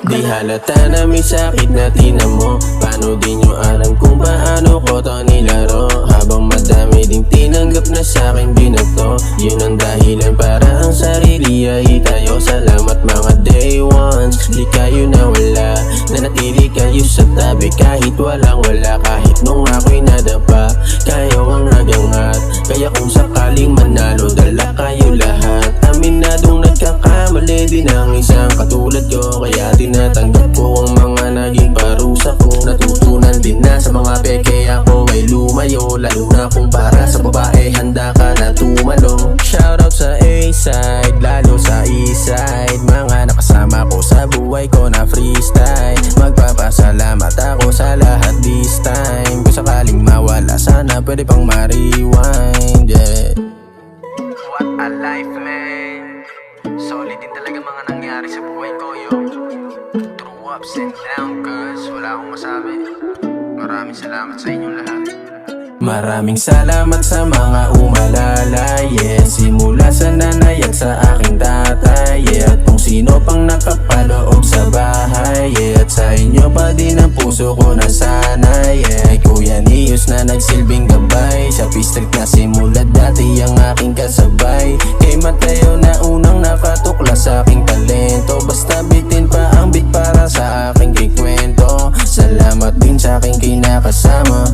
Di halata na may sakit na tinan mo. Paano di nyo alam kung paano ko to nilaro? Habang madami ding tinanggap na sa'king binato, yun ang dahilan para ang sarili ay tayo. Salamat mga day ones, di kayo nawala. Nanatili kayo sa tabi kahit walang wala. Kahit nung ako'y nadapa, kayo ang nagangat. Kaya kung sakaling manalo, dala kayo lahat. Aminadong nagkakamali din ang isang katulad ko, kaya tinatanggap ko ang mga naging parusa ko. Natutunan din na sa mga peke ako ay lumayo. Lalo na kung para sa babae handa ka na tumalo. Shoutout sa A-side, lalo sa E-side. Mga nakasama ko sa buhay ko na freestyle. Magpapasalamat ako sa lahat this time. Kung sakaling mawala sana pwede pang ma-rewind, yeah. What a life, man. Solid din talaga mga nangyari sa buhay ko, yo. True ups and downs, cause wala akong masabi. Maraming salamat sa inyong lahat. Maraming salamat sa mga umalala, yeah. Simula sa nanay at sa aking tatay, yeah. At kung sino pang nakapaloob sa bahay, yeah. At sa inyo pa din ang puso ko na sana, yeah. Kuya Nius na nagsilbing gabay sa P-Street na simula dati ang aking kasabay. Kay Mateo na unang nakatuklas sa aking talento. Basta bitin pa ang beat para sa aking kikwento. Salamat din sa aking kinakasama.